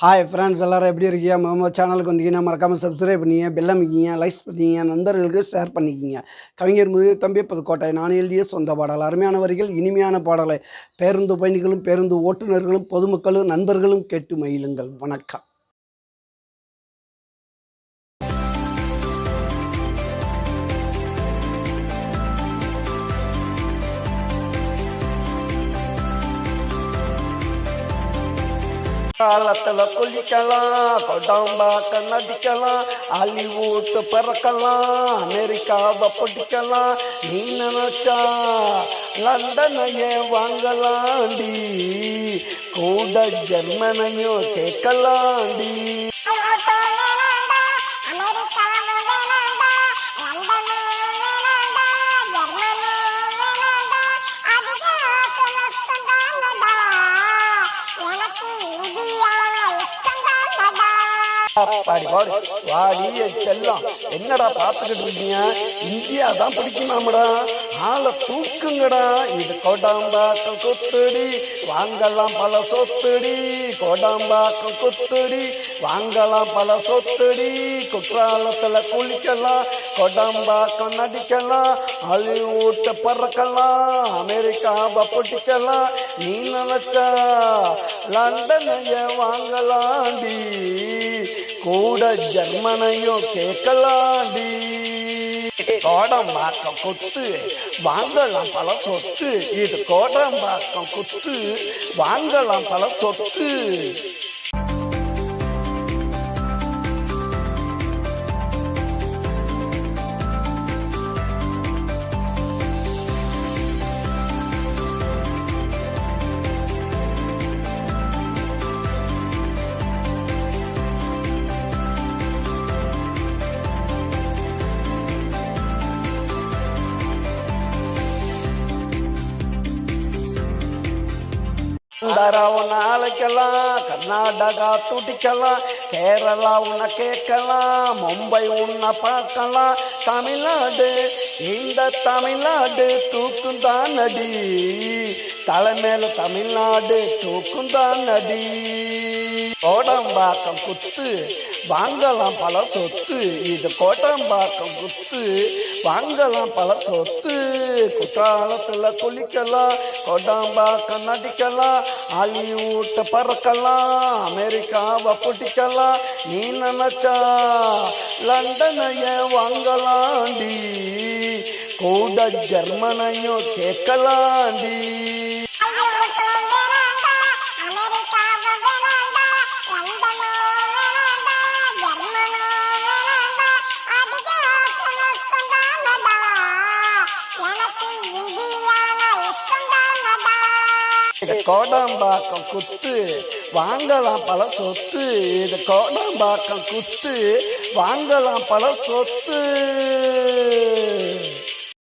Hi friends, எல்லோரும் எப்படி இருக்கீங்க? நம்ம சேனலுக்கு வந்தீங்கன்னா மறக்காமல் சப்ஸ்கிரைப் பண்ணிங்க, பெல் அமைக்கிங்க, லைக்ஸ் பண்ணிங்க, நண்பர்களுக்கு ஷேர் பண்ணிக்கிங்க. கவிஞர் முதிய தம்பி புதுக்கோட்டை. நான் எழுதிய சொந்த பாடல். அருமையான வரிகள், இனிமையான பாடலை பேருந்து பயணிகளும் பேருந்து ஓட்டுநர்களும் பொதுமக்களும் நண்பர்களும் கேட்டு மகிழுங்கள். வணக்கம். காலத்தில் குளிக்கலாம், கொடாம்பாக்க நடிக்கலாம், ஹாலிவுட் பறக்கலாம், அமெரிக்காவை பிடிக்கலாம். நீ நினைச்சா லண்டனையே வாங்கலாண்டி, கூட ஜெர்மனையும் கேட்கலாண்டி. பாடி பாடி வாடி செல்லம், என்னடா பார்த்துக்கிட்டு இருக்கீங்க? இந்தியா தான் பிடிக்குமாமடா, ஆளை தூக்குங்கடா. இது கோடாம்பாக்கம் குத்துடி, வாங்கலாம் பல சொத்துடி. கோடாம்பாக்கம் குத்துடி, வாங்கலாம் பல சொத்துடி. குற்றாலத்தில் குளிக்கலாம், கோடாம்பாக்கம் நடிக்கலாம், ஹாலிவுட் பறக்கலாம், அமெரிக்காவை பிடிக்கலாம். நீ நினைச்சா லண்டனைய வாங்கலாண்டி, கூட ஜெர்மனையும் கேட்கலாண்டி. கோடம்பாக்கம் குத்து, வாங்கலாம் பல சொத்து. இது கோடம்பாக்கம் குத்து, வாங்கலாம் பல சொத்து. ஆந்திராவுன்னை அழைக்கலாம், கர்நாடகா துடிக்கலாம், கேரளா உன்னை கேட்கலாம், மும்பை உன்னை பார்க்கலாம். தமிழ்நாடு, இந்த தமிழ்நாடு தூக்குந்தான் அடி, தலைமையில தமிழ்நாடு தூக்குந்தான் அடி. கோடம்பாக்கம் குத்து, வாங்கலாம் பல சொத்து. இது கோடம்பாக்கம் குத்து, வாங்கலாம் பல சொத்து. குற்றாலத்தில் குளிக்கலாம், கோடம்பாக்கம் நடிக்கலாம், ஹாலிவுட் பறக்கலாம், அமெரிக்காவை பிடிக்கலாம். நீ நினைச்சா லண்டனைய வாங்கலாண்டி, கூட ஜெர்மனையும் கேட்கலாண்டி. இது கோடம்பாக்கம் குத்து, வாங்கலாம் பல சொத்து. இது கோடம்பாக்கம் குத்து, வாங்கலாம் பல சொத்து.